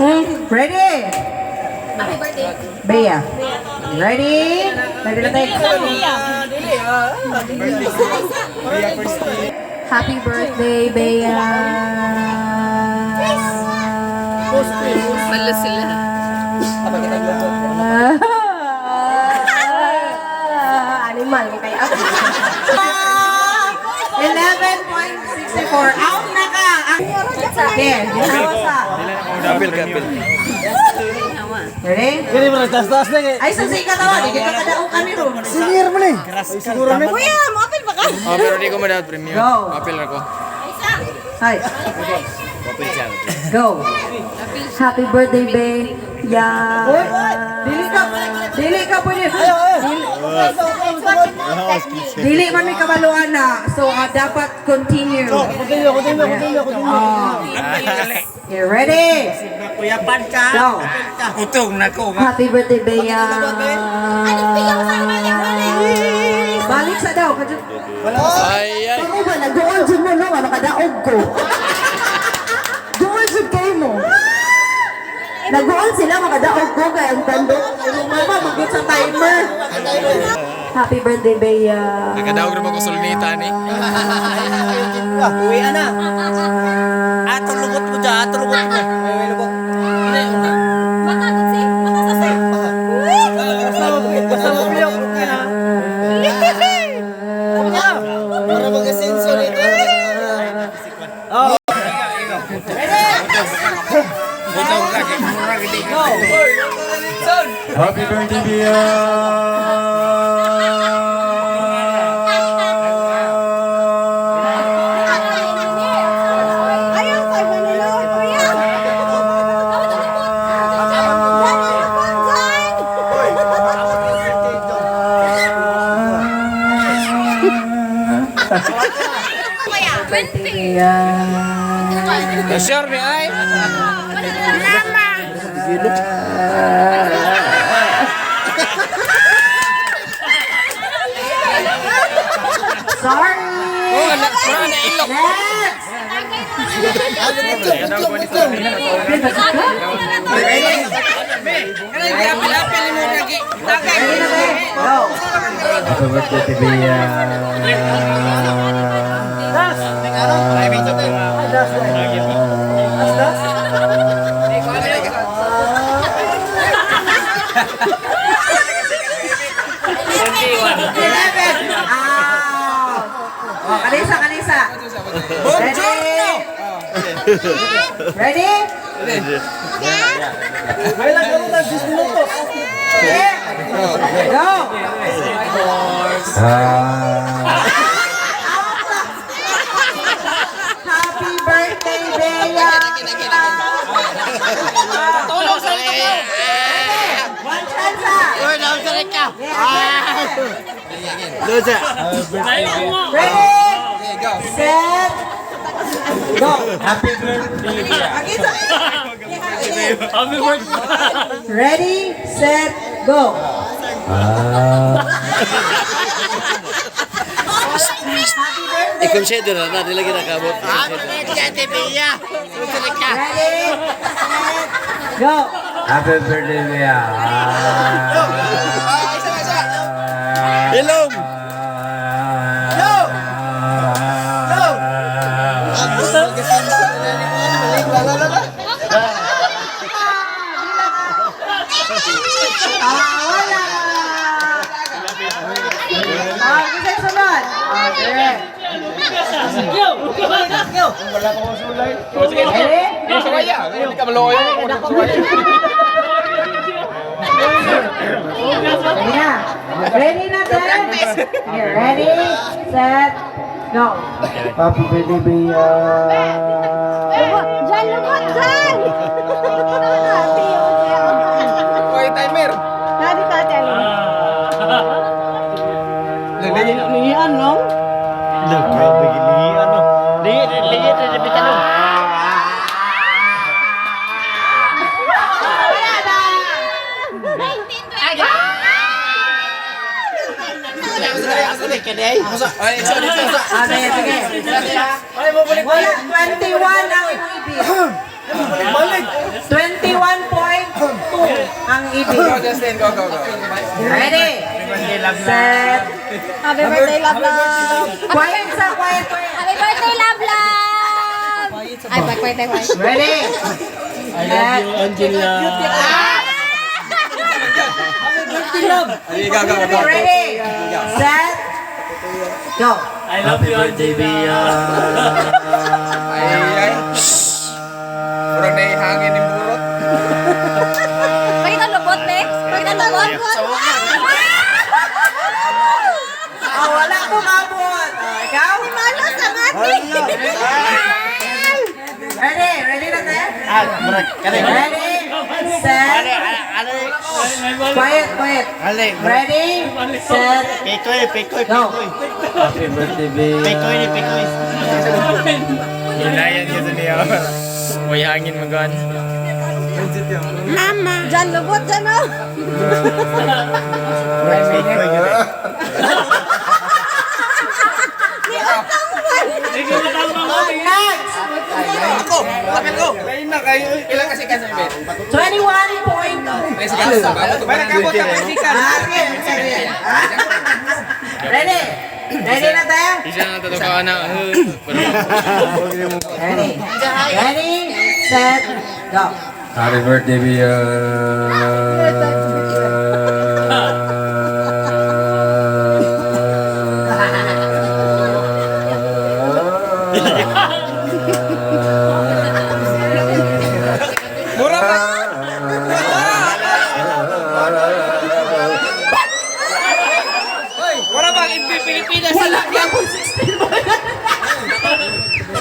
Ready? Happy birthday. Bea. Ready? Ready na tayo. Happy birthday, Bea. Malo sila. Animal kaya ako. 11.64. Out na ka. Okay, ginawa sa. Kapil. Ready? Kini mo tas-tas na kay. Ay, sasay ka tawa. Hindi ka kadao kami ron. Senior mo ni. Siguro ni. Kuya, mo-apil ba ka? Oh, pero di ko madawat premium. Go. Apil ako. Hi. Go. Happy birthday, Bea. Uy, dili ka pwede. Dili man may kabaluan na. So, dapat continue. Continue. Okay, ready? Kuyapan ka. Go. Utong na ko. Happy birthday, Bea. Balik sa daw. Ay. Ano ba? Nag-uon dyan mo, no? Ano kadaog ko? Doon dyan kayo mo. Nag-uon sila, makadaog ko. Kaya ang tando. Mama, mag-get sa timer. Happy birthday, Bea. Nakadaog rin ako sulnita ni. Uwi na. Tulungot mo dyan. Tulungot mo. Basta mo biyak. Para mag-asenso nito. Oh. Happy birthday, Bea! Sure ni ay. Sorry. Oh, na ilok. Next. Go. Happy birthday, Bea! Kanisa. Ready? Go. Happy birthday, Bea! Tulong sa ito. One chance ah! Oy, daw sa ka. Ready? Set! Go! Happy birthday, Bea! Happy birthday! Ready, set, go! I-consider na nilagyan na kabot. Ready, set, go! Happy birthday, Bea! Ilong. Wala! Kasi sunod! Okay. Ready? Hindi ka maloyo. Ready na. Ready na, Ted? Here, ready, set, go. Happy birthday, Bea! Diyan, lubot, diyan! Oy, timer. Dali ka, Telo. Liyan, no? Grabe, gilihan, no? Liyan, bitan, no? Wala na! Ay, sorry. Okay, sige. Wala, 21 ang ibig. 21 Go, Justin. Go. Ready? Set. Happy birthday, love, love. Quiet sa quiet. Happy birthday, love, love. Ay, quiet. Ready? I love you, Angela. Go. Ready? Set. Go. I love you, Angela. Ay. Kurang na hangin yung burot. Pakita lubot, Bex. Pakita lubot. Wala kumabot. Ikaw? Malas ang ating. Ready na tayo? Ready? Set. Quiet. Ready? Set. Go. Happy birthday, Bea. Hinayan kita niya. May hangin magan. Mama. Diyan, lubot, diyan, oh. Next. Ako. Lapit ko. Ilan kasi ka sa ibig? 21.2. May sigaw sa bago. Ready? Ready na tayo? Isa na tatawa na. Ready, set, go. Happy birthday, Bea. Mura pa. Wala bang Pilipinas? Wala ka po 16 mo.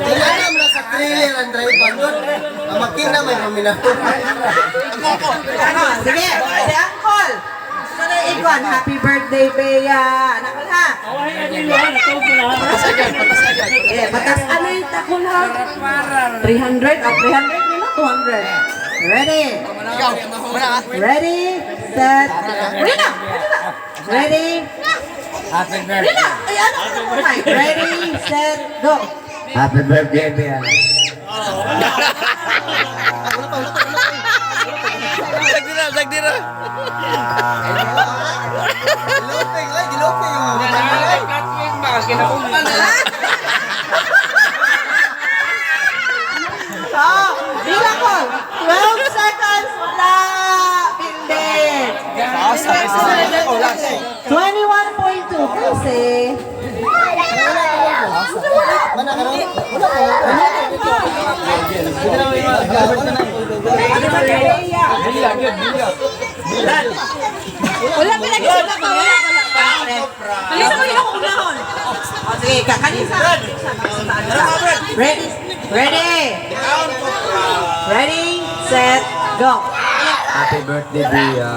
Kailangan mo sa trailer ang driver doon. Ang makina may ruminato. Sige, si Uncle. Sana ikon, happy birthday, Bea. Anak ko ha. Sige, batas ano yung takol ha? 300 o 300 nila? 200. Ready? Ready, set, ready na! Ready? Happy Ready na! Ay, ano ka mo? Ready, set, go! Happy birthday, Bea. Sagdira. Giloping yung Bilang ko! 12 seconds na! Hindi! 21.2 kasi... Wala pinag-isip ako. Bilis mo yung unahon. Sige, kakanisa. Ready? Ready, set, go. Happy birthday, Bea.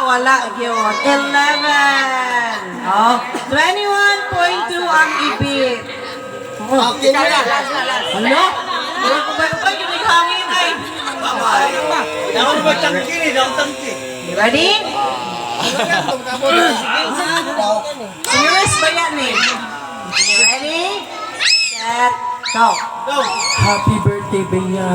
Wala yun. 11. Oh, 21.2 ang ibig. Okay na lang. Ano? Wala ko ba ito? Yung hangin ay. Ready? Serious ba yan eh? Ready? Set, go. Happy birthday, Bea.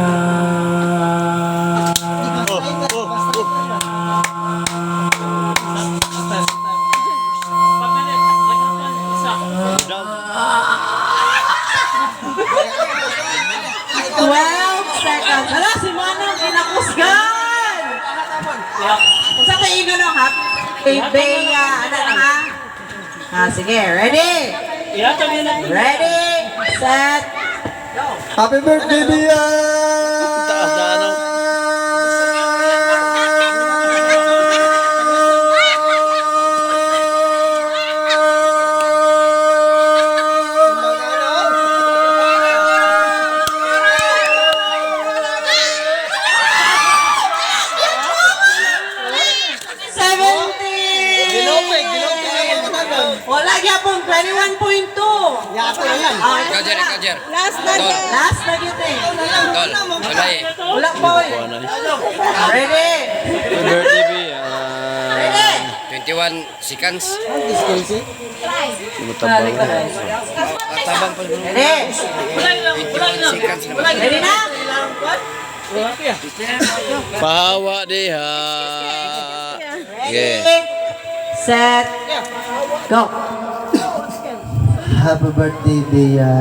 Seconds. Hala, si Manong kinakusgan! Kung saan kayo ino ng happy Bea? Ano ha? Sige, ready? Ready, set, go! Happy birthday, Bea! Wala gyapon 21.2. Yapo na yan. Kajer. Last na din. Last na gyud eh. Tol. Ulay. Wala boy. Ready? Happy birthday, Bea. Ready? 21 seconds. Tabang pa dun. Ready? 21 seconds naman. Ready na? Pahawa diha. Ready, set, go. Happy birthday, Bea.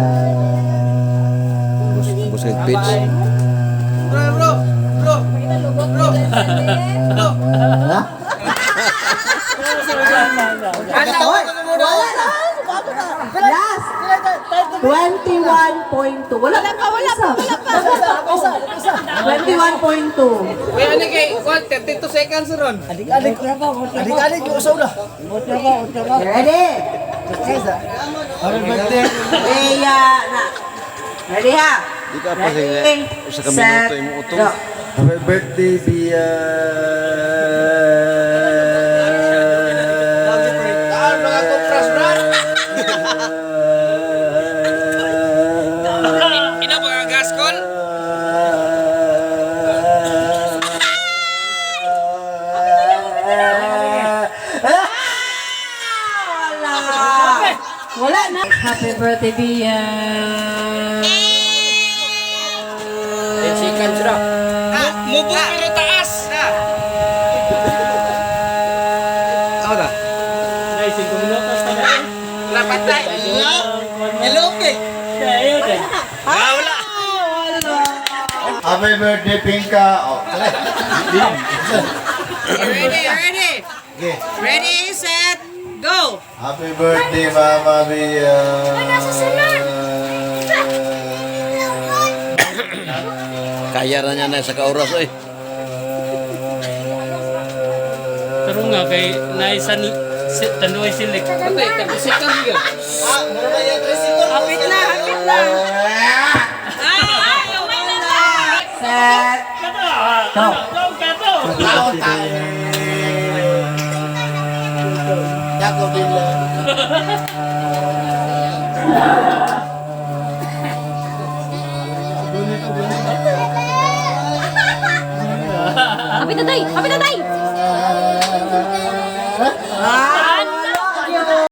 Busog pitch. Last. 21.2. Wala pa. 21.2. Kuya, ano kay? 32 seconds ron. Adik-adik yung usaw na. Ready? Happy birthday. Bea na. Ready ha? Di ka pa Ready, sa minuto set, yung utong. go. Happy birthday, Bea. Ina ba ang gaskol? Wala na. Happy birthday, Bea. 10 seconds na. Mubo pero taas. Ako na. Dapat na. Hello, okay. Wala. Happy birthday, Pinka. Oh, Ready? okay. Ready, set, go. Happy birthday, Mama Bea. Kaya na niya na sa kauras eh. Pero nga kay naisan tanduay silik. Patay, tagusikan niya. Hapit na. Set, go. Happy na day!